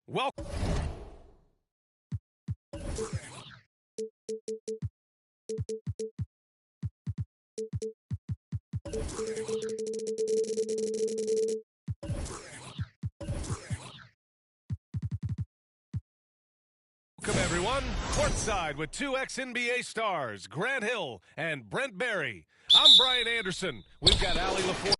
Welcome. Welcome, everyone. Courtside with two ex-NBA stars, Grant Hill and Brent Barry. I'm Brian Anderson. We've got Allie LaForce.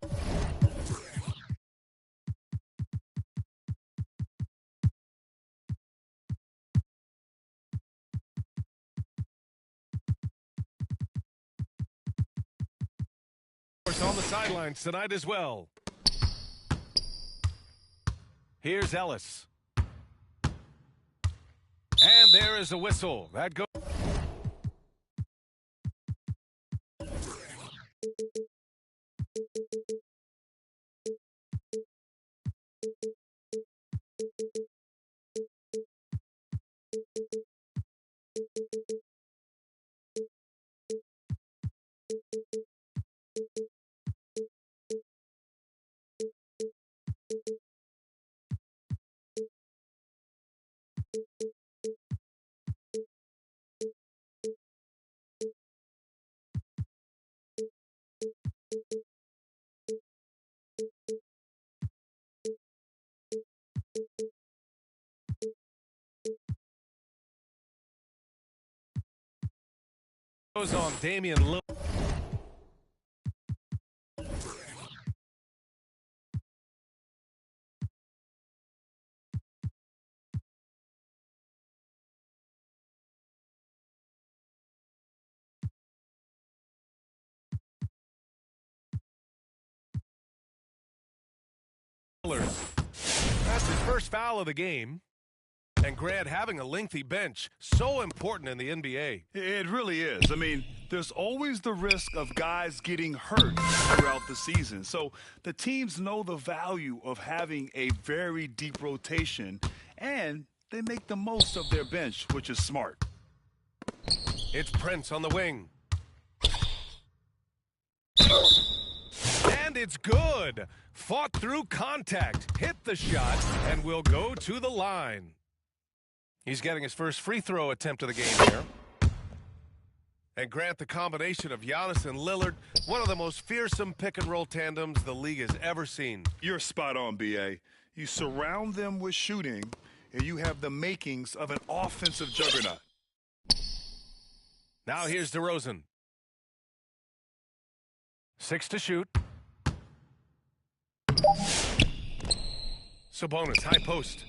On the sidelines tonight as well. Here's Ellis. And there is a whistle. That goes. Goes on Damian Lillard. That's his first foul of the game. And Grant, having a lengthy bench, so important in the NBA. It really is. I mean, there's always the risk of guys getting hurt throughout the season. So the teams know the value of having a very deep rotation, and they make the most of their bench, which is smart. It's Prince on the wing. And it's good. Fought through contact, hit the shot, and will go to the line. He's getting his first free throw attempt of the game here. And Grant, the combination of Giannis and Lillard, one of the most fearsome pick-and-roll tandems the league has ever seen. You're spot on, B.A. You surround them with shooting, and you have the makings of an offensive juggernaut. Now here's DeRozan. 6 to shoot. Sabonis, high post.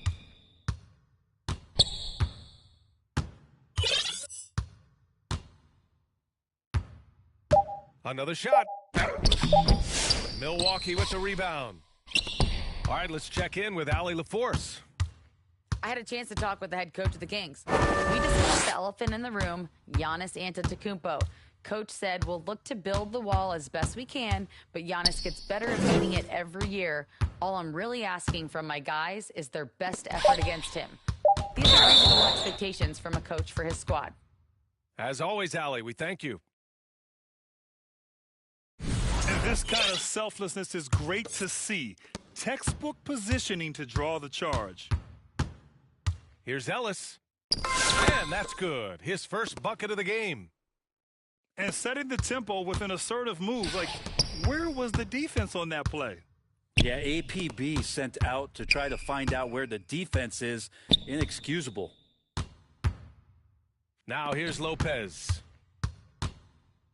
Another shot. Milwaukee with the rebound. All right, let's check in with Allie LaForce. I had a chance to talk with the head coach of the Kings. We discussed the elephant in the room, Giannis Antetokounmpo. Coach said, we'll look to build the wall as best we can, but Giannis gets better at beating it every year. All I'm really asking from my guys is their best effort against him. These are reasonable expectations from a coach for his squad. As always, Allie, we thank you. And this kind of selflessness is great to see. Textbook positioning to draw the charge. Here's Ellis. And that's good. His first bucket of the game. And setting the tempo with an assertive move. Like, where was the defense on that play? Yeah, APB sent out to try to find out where the defense is. Inexcusable. Now here's Lopez.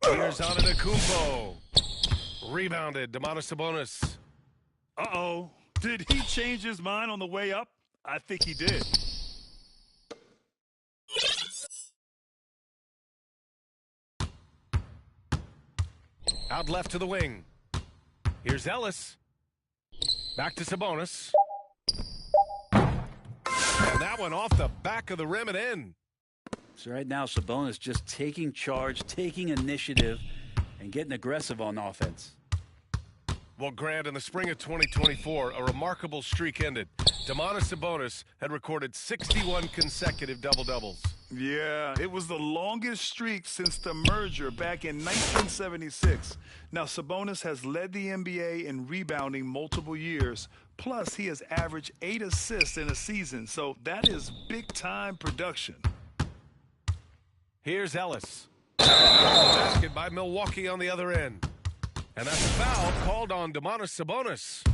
Here's Antetokounmpo. Rebounded, Domantas Sabonis. Uh-oh. Did he change his mind on the way up? I think he did. Out left to the wing. Here's Ellis. Back to Sabonis. And that one off the back of the rim and in. So right now, Sabonis just taking charge, taking initiative, and getting aggressive on offense. Well, Grant, in the spring of 2024, a remarkable streak ended. Domantas Sabonis had recorded 61 consecutive double-doubles. Yeah, it was the longest streak since the merger back in 1976. Now, Sabonis has led the NBA in rebounding multiple years. Plus, he has averaged 8 assists in a season, so that is big-time production. Here's Ellis. Basket by Milwaukee on the other end. And that's a foul called on Domantas Sabonis.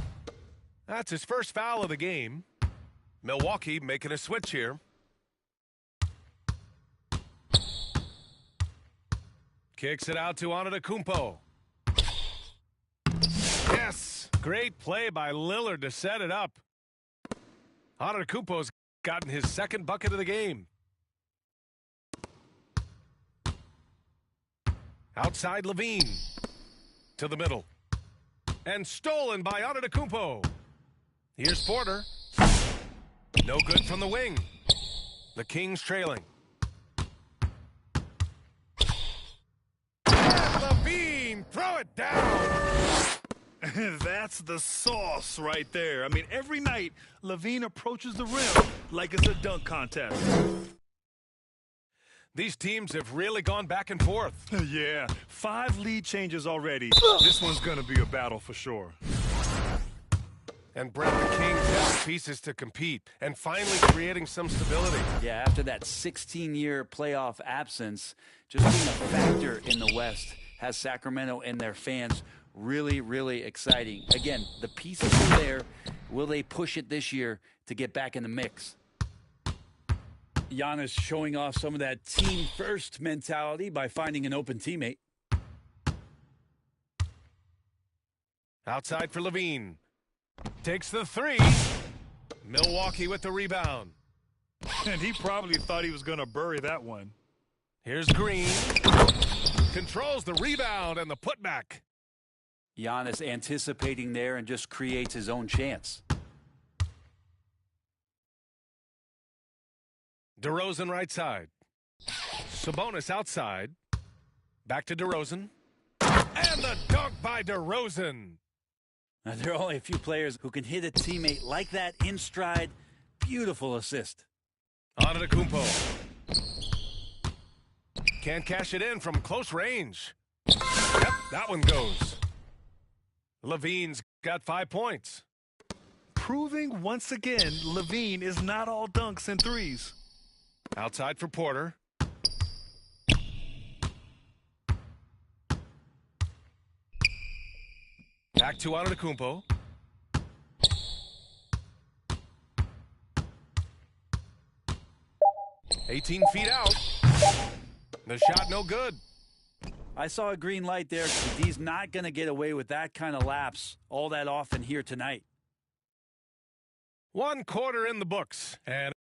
That's his first foul of the game. Milwaukee making a switch here. Kicks it out to Antetokounmpo. Yes! Great play by Lillard to set it up. Antetokounmpo's gotten his second bucket of the game. Outside Levine. To the middle. And stolen by Antetokounmpo. Here's Porter. No good from the wing. The Kings trailing. And Levine, throw it down. That's the sauce right there. I mean, every night, Levine approaches the rim like it's a dunk contest. These teams have really gone back and forth. Yeah, 5 lead changes already. This one's going to be a battle for sure. And Brett, the Kings have pieces to compete and finally creating some stability. Yeah, after that 16-year playoff absence, just being a factor in the West has Sacramento and their fans really, really exciting. Again, the pieces are there. Will they push it this year to get back in the mix? Giannis showing off some of that team-first mentality by finding an open teammate. Outside for Levine. Takes the three. Milwaukee with the rebound. And he probably thought he was going to bury that one. Here's Green. Controls the rebound and the putback. Giannis anticipating there and just creates his own chance. DeRozan right side. Sabonis outside. Back to DeRozan. And the dunk by DeRozan. Now, there are only a few players who can hit a teammate like that in stride. Beautiful assist. Antetokounmpo. Can't cash it in from close range. Yep, that one goes. Levine's got 5 points. Proving once again, Levine is not all dunks and threes. Outside for Porter. Back to Antetokounmpo. "18 feet out. The shot no good. I saw a green light there. He's not going to get away with that kind of lapse all that often here tonight. 1 quarter in the books. And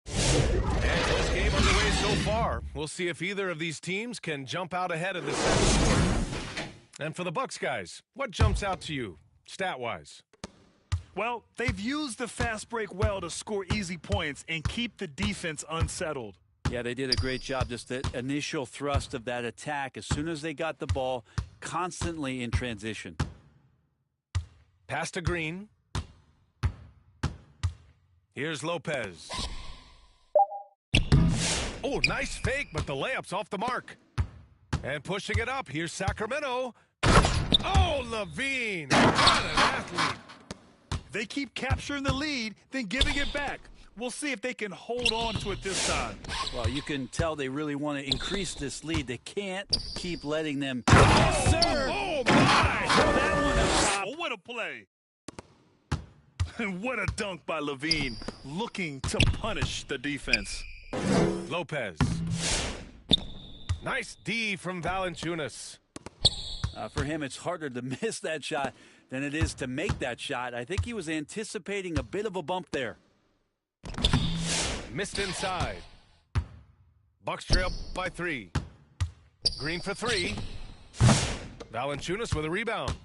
this game underway so far. We'll see if either of these teams can jump out ahead in the second quarter. And for the Bucks guys, what jumps out to you, stat-wise? Well, they've used the fast break well to score easy points and keep the defense unsettled. Yeah, they did a great job. Just the initial thrust of that attack as soon as they got the ball, constantly in transition. Pass to Green. Here's Lopez. Oh, nice fake, but the layup's off the mark. And pushing it up, here's Sacramento. Oh, Levine, what an athlete. They keep capturing the lead, then giving it back. We'll see if they can hold on to it this time. Well, you can tell they really want to increase this lead. They can't keep letting them. Yes, sir! Oh, my! Throw that one up top. Oh, what a play. And what a dunk by Levine, looking to punish the defense. Lopez. Nice D from Valanciunas. For him, it's harder to miss that shot than it is to make that shot. I think he was anticipating a bit of a bump there. Missed inside. Bucks trail by 3. Green for 3. Valanciunas with a rebound.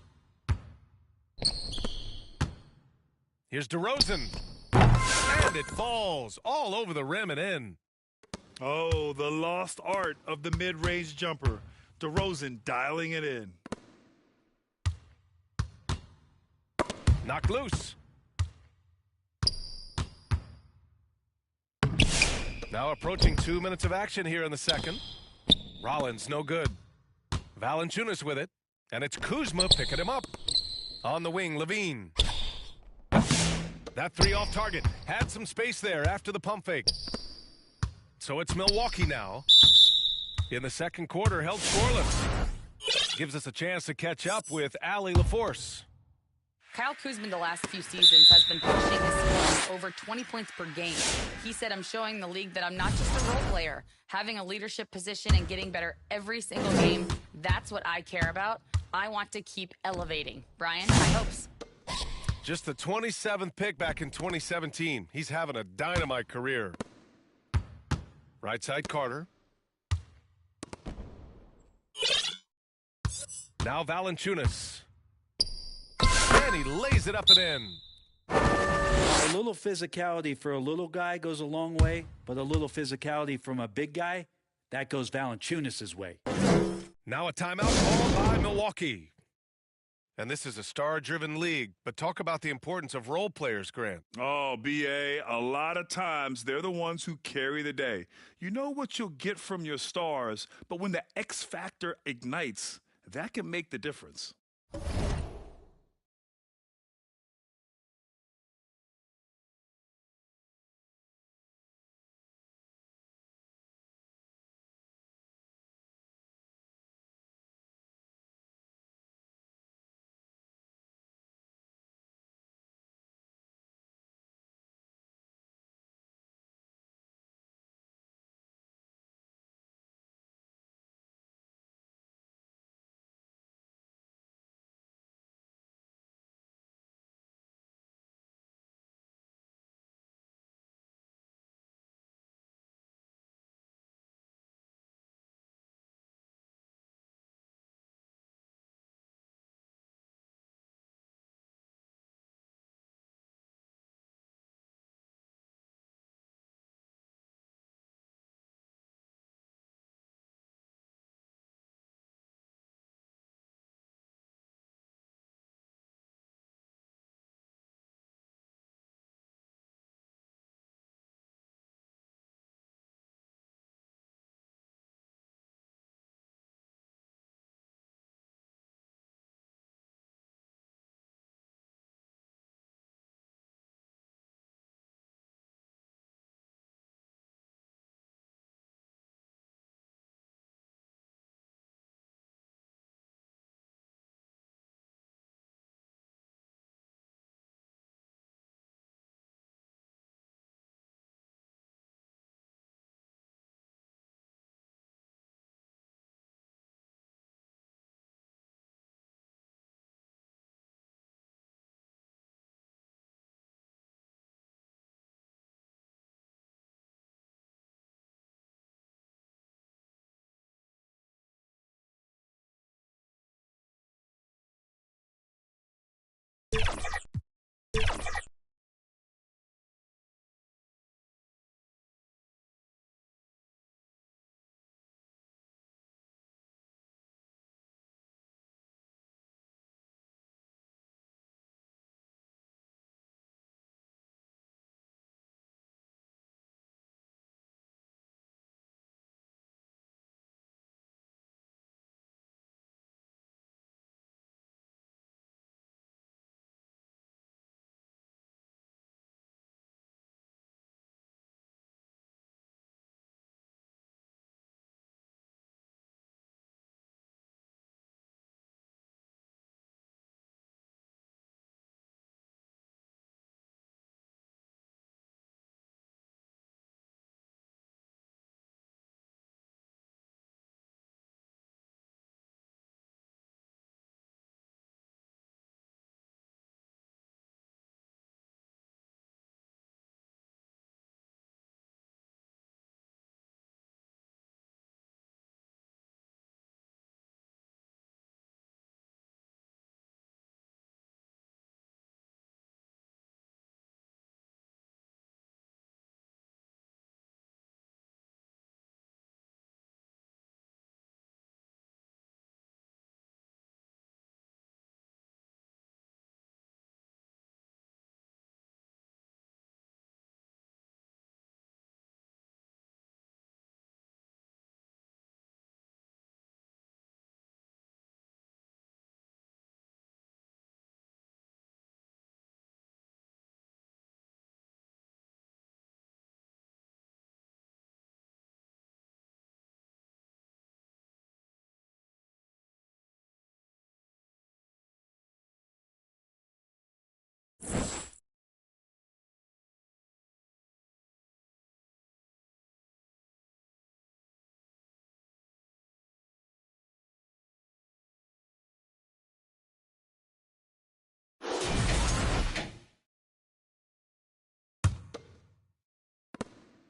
Here's DeRozan. And it falls all over the rim and in. Oh, the lost art of the mid-range jumper. DeRozan dialing it in. Knocked loose. Now approaching 2 minutes of action here in the second. Rollins no good. Valanciunas with it. And it's Kuzma picking him up. On the wing, Levine. That three off target. Had some space there after the pump fake. So it's Milwaukee now. In the second quarter, held scoreless. Gives us a chance to catch up with Allie LaForce. Kyle Kuzma the last few seasons has been pushing his scoring over 20 points per game. He said, I'm showing the league that I'm not just a role player. Having a leadership position and getting better every single game, that's what I care about. I want to keep elevating. Brian, high hopes. Just the 27th pick back in 2017. He's having a dynamite career. Right side, Carter. Now Valanciunas. And he lays it up and in. A little physicality for a little guy goes a long way, but a little physicality from a big guy, that goes Valanciunas' way. Now a timeout called by Milwaukee. And this is a star-driven league, but talk about the importance of role players, Grant. Oh, B.A., a lot of times they're the ones who carry the day. You know what you'll get from your stars, but when the X factor ignites, that can make the difference.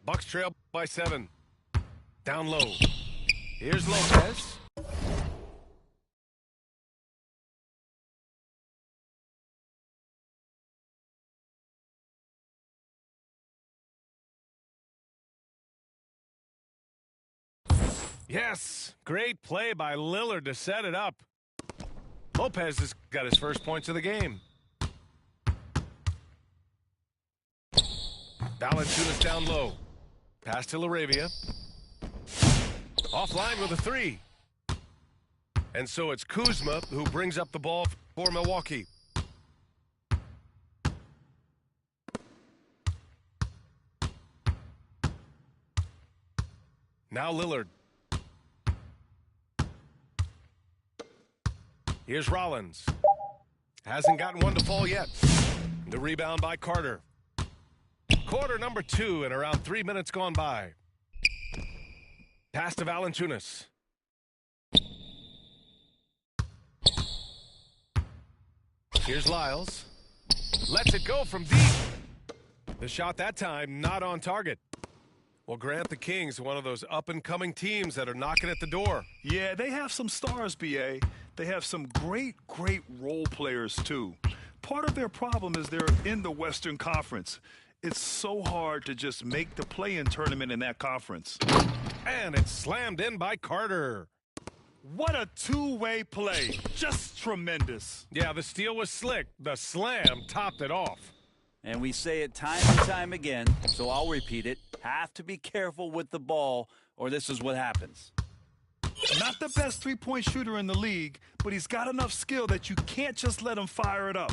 Bucks trail by 7. Down low. Here's Lopez. Yes, great play by Lillard to set it up. Lopez has got his first points of the game. Valanciunas down low. Pass to LaRavia. Offline with a 3. And so it's Kuzma who brings up the ball for Milwaukee. Now Lillard. Here's Rollins. Hasn't gotten one to fall yet. The rebound by Carter. Quarter number 2 and around 3 minutes gone by. Pass to Valanciunas. Here's Lyles. Lets it go from deep. The shot that time not on target. Well, Grant, the Kings, one of those up-and-coming teams that are knocking at the door. Yeah, they have some stars, B.A. They have some great role players, too. Part of their problem is they're in the Western Conference. It's so hard to just make the play-in tournament in that conference. And it's slammed in by Carter. What a two-way play. Just tremendous. Yeah, the steal was slick. The slam topped it off. And we say it time and time again, so I'll repeat it. Have to be careful with the ball, or this is what happens. Not the best three-point shooter in the league, but he's got enough skill that you can't just let him fire it up.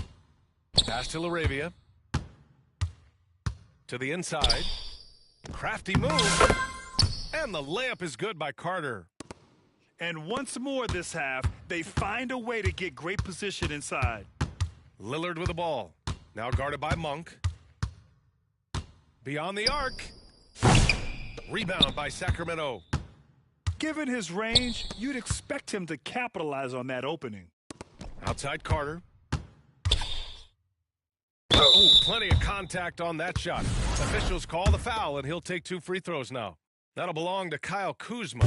Pass to LaRavia. To the inside. Crafty move. And the layup is good by Carter. And once more this half, they find a way to get great position inside. Lillard with the ball. Now guarded by Monk. Beyond the arc. Rebound by Sacramento. Given his range, you'd expect him to capitalize on that opening. Outside Carter. Oh, plenty of contact on that shot. Officials call the foul, and he'll take 2 free throws now. That'll belong to Kyle Kuzma.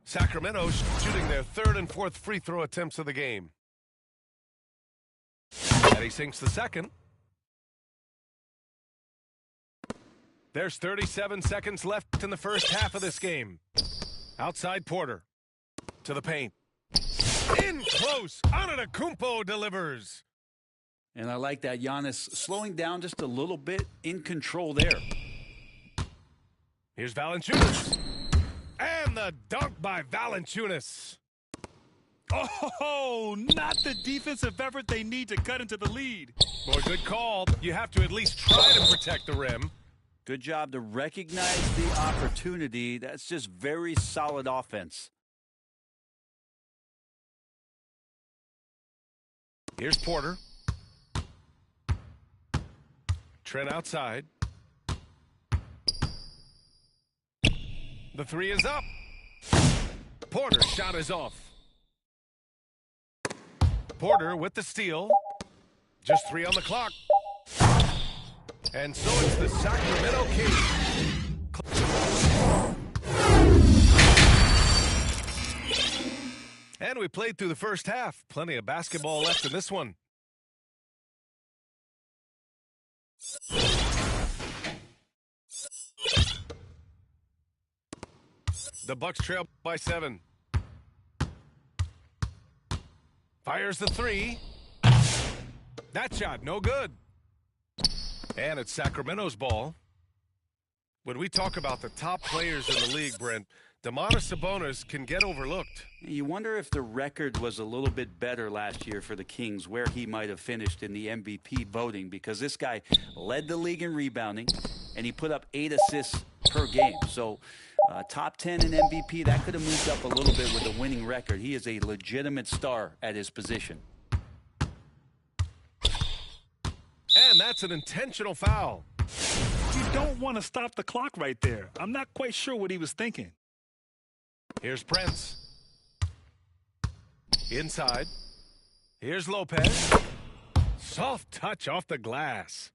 Sacramento shooting their 3rd and 4th free throw attempts of the game. And he sinks the second. There's 37 seconds left in the first half of this game. Outside Porter. To the paint. In close. Antetokounmpo delivers. And I like that. Giannis slowing down just a little bit, in control there. Here's Valanciunas. And the dunk by Valanciunas. Oh, not the defensive effort they need to cut into the lead. Boy, good call. You have to at least try to protect the rim. Good job to recognize the opportunity. That's just very solid offense. Here's Porter. Trent outside. The 3 is up. Porter's shot is off. Porter with the steal. Just 3 on the clock. And so it's the Sacramento Kings. And we played through the first half. Plenty of basketball left in this one. The Bucks trail by 7. Fires the 3. That shot, no good. And it's Sacramento's ball. When we talk about the top players in the league, Brent, Domantas Sabonis can get overlooked. You wonder if the record was a little bit better last year for the Kings, where he might have finished in the MVP voting, because this guy led the league in rebounding, and he put up 8 assists per game. So top 10 in MVP, that could have moved up a little bit with a winning record. He is a legitimate star at his position. And that's an intentional foul. You don't want to stop the clock right there. I'm not quite sure what he was thinking. Here's Prince. Inside. Here's Lopez. Soft touch off the glass.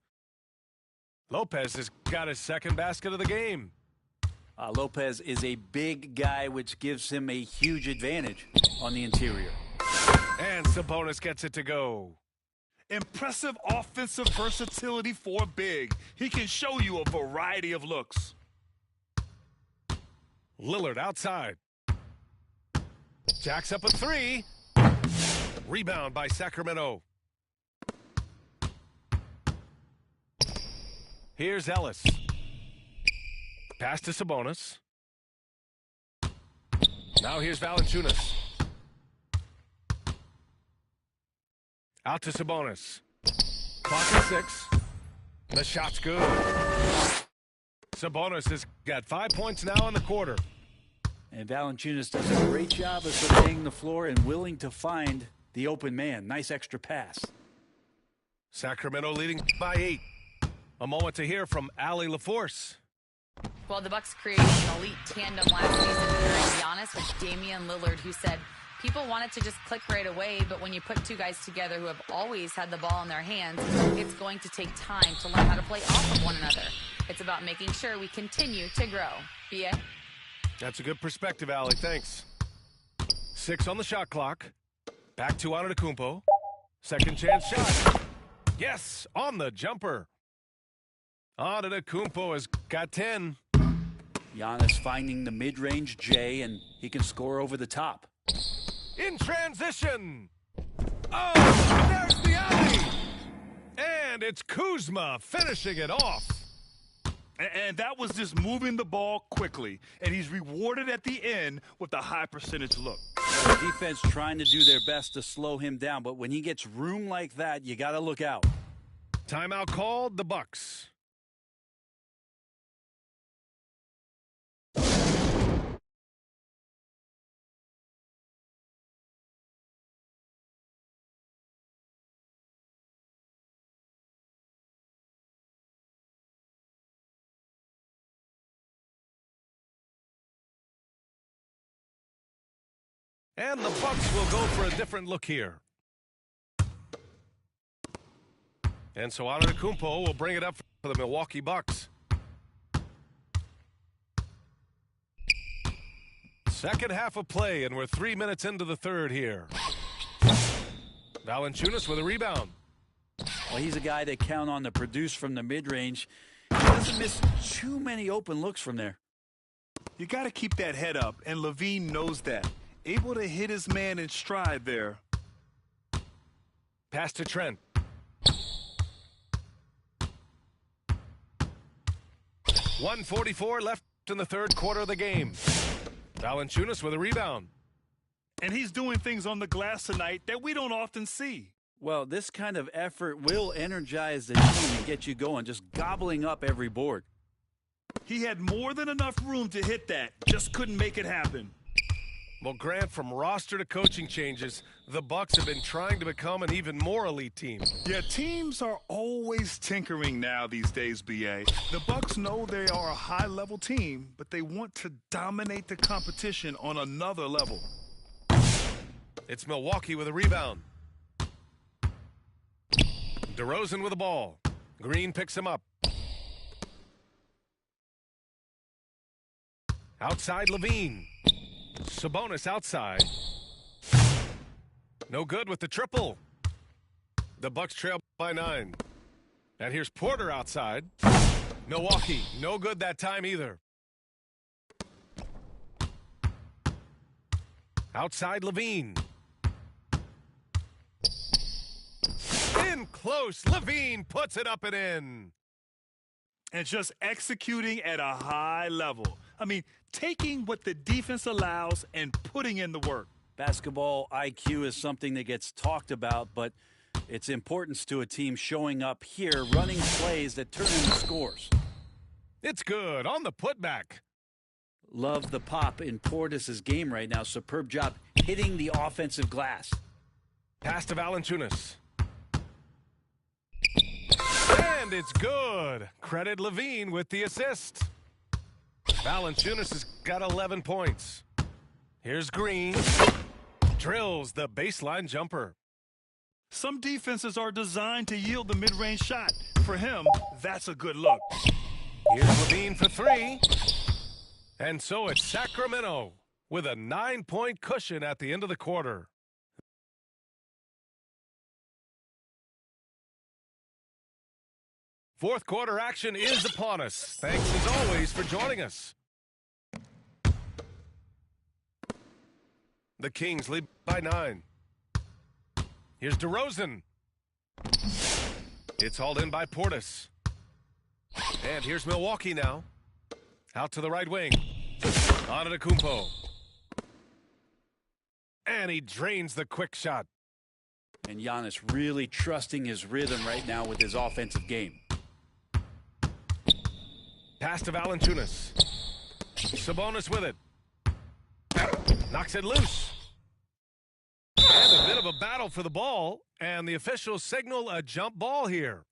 Lopez has got his second basket of the game. Lopez is a big guy, which gives him a huge advantage on the interior. And Sabonis gets it to go. Impressive offensive versatility for big. He can show you a variety of looks. Lillard outside. Jacks up a three. Rebound by Sacramento. Here's Ellis. Pass to Sabonis. Now here's Valanciunas. Out to Sabonis. Clock at 6. The shot's good. Sabonis has got 5 points now in the quarter. And Valanciunas does a great job of surveying the floor and willing to find the open man. Nice extra pass. Sacramento leading by 8. A moment to hear from Allie LaForce. Well, the Bucks created an elite tandem last season during Giannis with Damian Lillard, who said people want it to just click right away, but when you put two guys together who have always had the ball in their hands, it's going to take time to learn how to play off of one another. It's about making sure we continue to grow. B.A.? That's a good perspective, Allie. Thanks. 6 on the shot clock. Back to Antetokounmpo. Second chance shot. Yes, on the jumper. Antetokounmpo has got 10. Giannis finding the mid-range J, and he can score over the top. In transition. Oh, there's the alley. And it's Kuzma finishing it off. And that was just moving the ball quickly. And he's rewarded at the end with a high percentage look. The defense trying to do their best to slow him down, but when he gets room like that, you got to look out. Timeout called, the Bucks. And the Bucks will go for a different look here. And so Antetokounmpo will bring it up for the Milwaukee Bucks. Second half of play, and we're 3 minutes into the third here. Valanciunas with a rebound. Well, he's a guy they count on to produce from the mid-range. He doesn't miss too many open looks from there. You got to keep that head up, and Levine knows that. Able to hit his man in stride there. Pass to Trent. .144 left in the third quarter of the game. Valanciunas with a rebound. And he's doing things on the glass tonight that we don't often see. Well, this kind of effort will energize the team and get you going, just gobbling up every board. He had more than enough room to hit that, just couldn't make it happen. Well, Grant, from roster to coaching changes, the Bucks have been trying to become an even more elite team. Yeah, teams are always tinkering now these days, B.A. The Bucks know they are a high-level team, but they want to dominate the competition on another level. It's Milwaukee with a rebound. DeRozan with the ball. Green picks him up. Outside Levine. Sabonis outside. No good with the triple. The Bucks trail by 9. And here's Porter outside. Milwaukee, no good that time either. Outside Levine. In close. Levine puts it up and in. And just executing at a high level. I mean, taking what the defense allows and putting in the work. Basketball IQ is something that gets talked about, but its importance to a team showing up here, running plays that turn into scores. It's good on the putback. Love the pop in Portis' game right now. Superb job hitting the offensive glass. Pass to Valanciunas. And it's good. Credit Levine with the assist. Valanciunas has got 11 points. Here's Green. Drills the baseline jumper. Some defenses are designed to yield the mid-range shot. for him, that's a good look. Here's Levine for three. And so it's Sacramento with a 9-point cushion at the end of the quarter. Fourth quarter action is upon us. Thanks as always for joining us. The Kings lead by 9. Here's DeRozan. It's hauled in by Portis. And here's Milwaukee now. Out to the right wing. Antetokounmpo. And he drains the quick shot. And Giannis really trusting his rhythm right now with his offensive game. Pass to Valanciunas. Sabonis with it. Knocks it loose. And a bit of a battle for the ball. And the officials signal a jump ball here.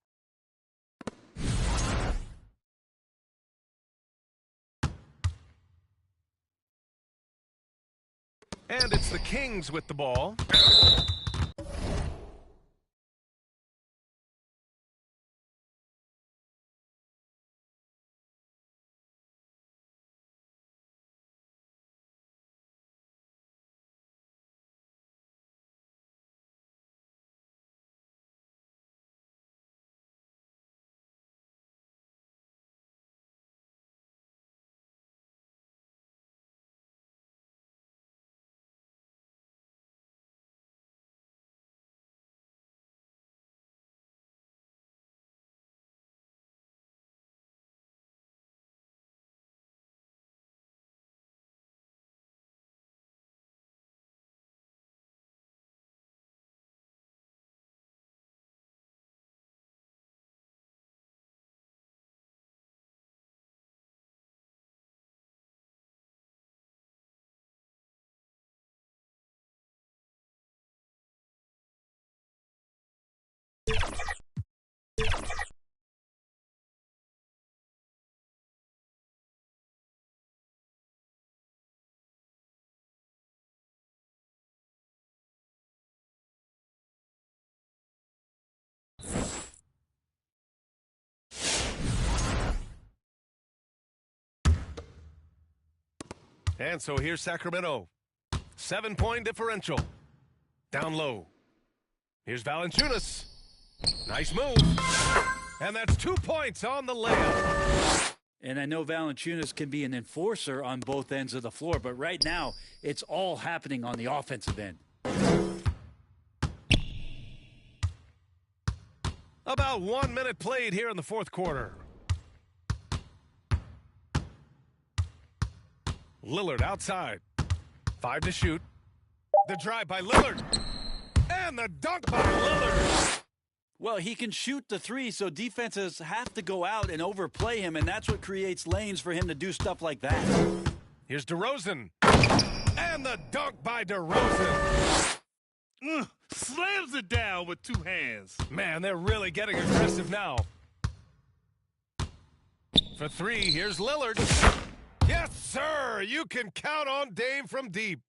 And it's the Kings with the ball. And so here's Sacramento. 7-point differential. Down low. Here's Valanciunas. Nice move. And that's 2 points on the layup. And I know Valanciunas can be an enforcer on both ends of the floor, but right now it's all happening on the offensive end. About 1 minute played here in the fourth quarter. Lillard outside. 5 to shoot. The drive by Lillard. And the dunk by Lillard. Well, he can shoot the three, so defenses have to go out and overplay him, and that's what creates lanes for him to do stuff like that. Here's DeRozan. And the dunk by DeRozan. Slams it down with 2 hands. Man, they're really getting aggressive now. For 3, here's Lillard. Yes, sir. You can count on Dame from deep.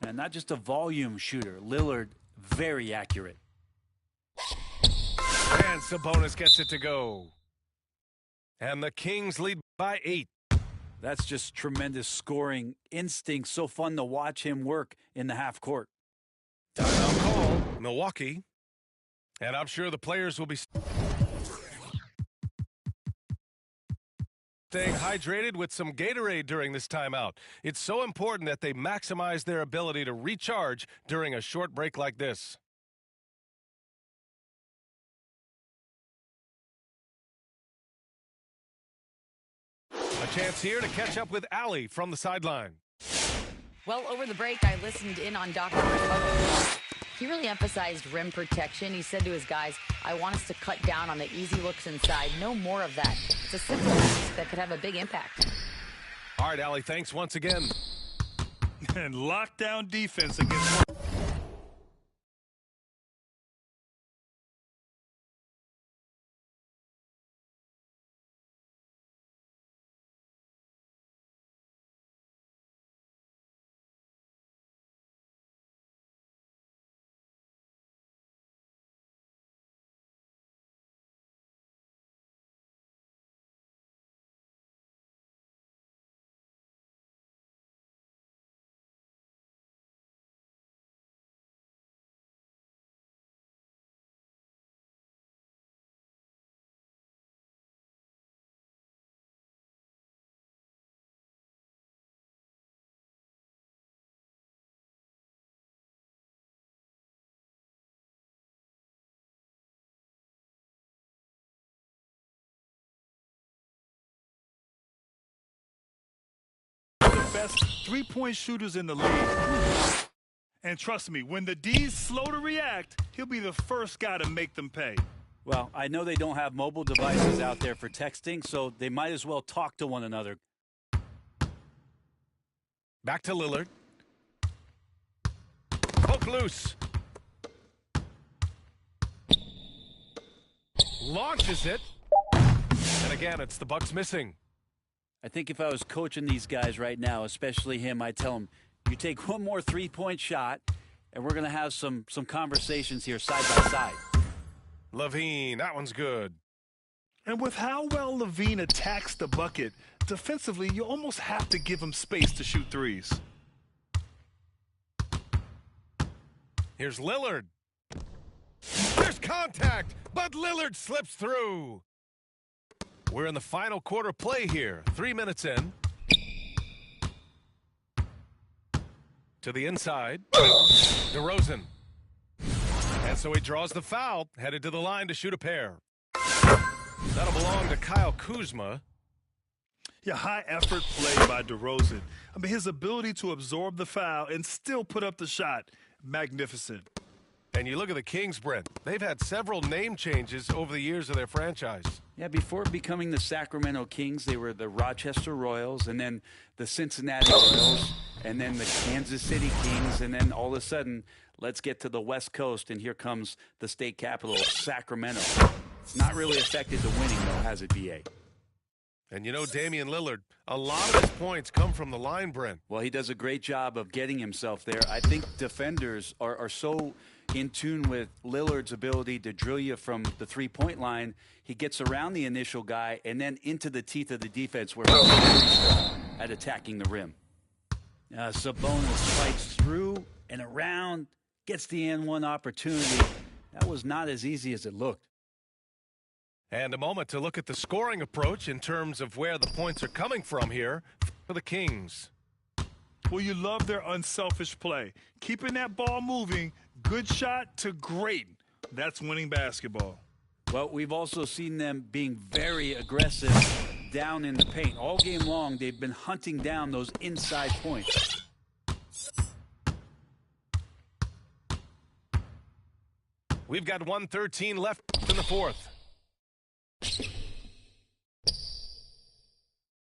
And not just a volume shooter. Lillard, very accurate. And Sabonis gets it to go. And the Kings lead by 8. That's just tremendous scoring instinct. So fun to watch him work in the half court. Timeout call, Milwaukee. And I'm sure the players will be staying hydrated with some Gatorade during this timeout. It's so important that they maximize their ability to recharge during a short break like this. A chance here to catch up with Allie from the sideline. Well, over the break, I listened in on Dr. Rick. He really emphasized rim protection. He said to his guys, I want us to cut down on the easy looks inside. No more of that. It's a simple task that could have a big impact. All right, Allie, thanks once again. And lockdown defense against best three-point shooters in the league. And trust me, when the D's slow to react, he'll be the first guy to make them pay. Well, I know they don't have mobile devices out there for texting, so they might as well talk to one another. Back to Lillard. Poke loose. Launches it. And again, it's the Bucks missing. I think if I was coaching these guys right now, especially him, I'd tell him, you take one more three-point shot, and we're going to have some conversations here side by side. LaVine, that one's good. And with how well LaVine attacks the bucket, defensively, you almost have to give him space to shoot threes. Here's Lillard. There's contact, but Lillard slips through. We're in the final quarter play here. 3 minutes in. To the inside. DeRozan. And so he draws the foul, headed to the line to shoot a pair. That'll belong to Kyle Kuzma. Yeah, high effort play by DeRozan. I mean, his ability to absorb the foul and still put up the shot, magnificent. And you look at the Kings, Brent. They've had several name changes over the years of their franchise. Yeah, before becoming the Sacramento Kings, they were the Rochester Royals, and then the Cincinnati Royals, and then the Kansas City Kings, and then all of a sudden, let's get to the West Coast, and here comes the state capital, Sacramento. It's not really affected the winning, though, has it, B.A.? And you know, Damian Lillard, a lot of his points come from the line, Brent. Well, he does a great job of getting himself there. I think defenders are so in tune with Lillard's ability to drill you from the three-point line. He gets around the initial guy and then into the teeth of the defense where he's very strong at attacking the rim. Sabonis fights through and around, gets the N1 opportunity. That was not as easy as it looked. And a moment to look at the scoring approach in terms of where the points are coming from here for the Kings. Well, you love their unselfish play. Keeping that ball moving, good shot to great. That's winning basketball. Well, we've also seen them being very aggressive down in the paint. All game long, they've been hunting down those inside points. We've got 1:13 left in the fourth.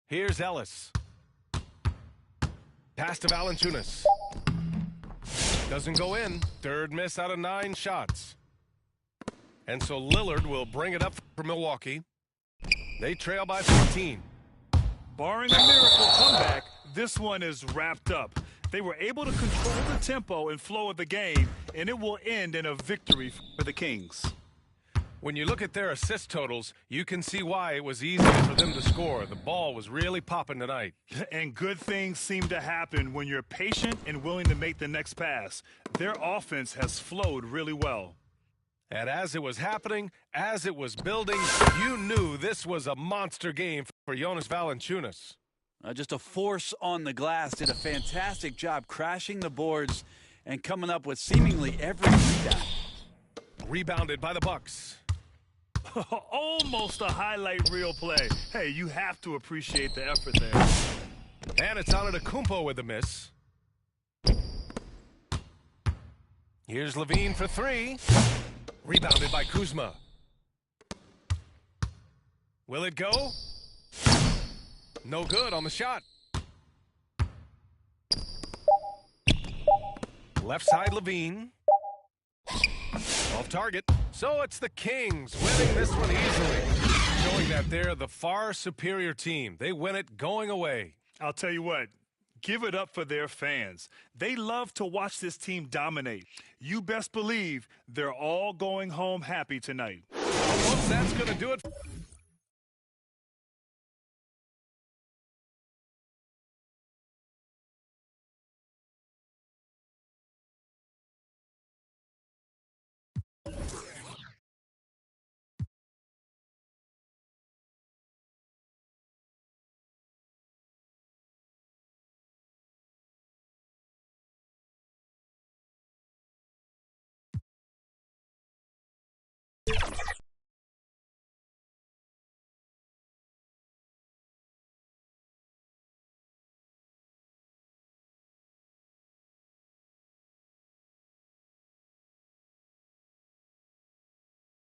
Here's Ellis. Pass to Valanciunas. Doesn't go in. Third miss out of 9 shots. And so Lillard will bring it up for Milwaukee. They trail by 15. Barring a miracle comeback, this one is wrapped up. They were able to control the tempo and flow of the game, and it will end in a victory for the Kings. When you look at their assist totals, you can see why it was easy for them to score. The ball was really popping tonight. And good things seem to happen when you're patient and willing to make the next pass. Their offense has flowed really well. And as it was happening, as it was building, you knew this was a monster game for Jonas Valanciunas. Just a force on the glass, did a fantastic job crashing the boards and coming up with seemingly every rebound. Rebounded by the Bucks. Almost a highlight reel play. Hey, you have to appreciate the effort there. And it's Antetokounmpo with the miss. Here's LaVine for 3. Rebounded by Kuzma. Will it go? No good on the shot. Left side LaVine. Off target. So it's the Kings winning this one easily, showing that they're the far superior team. They win it going away. I'll tell you what, give it up for their fans. They love to watch this team dominate. You best believe they're all going home happy tonight. Well, folks, that's going to do it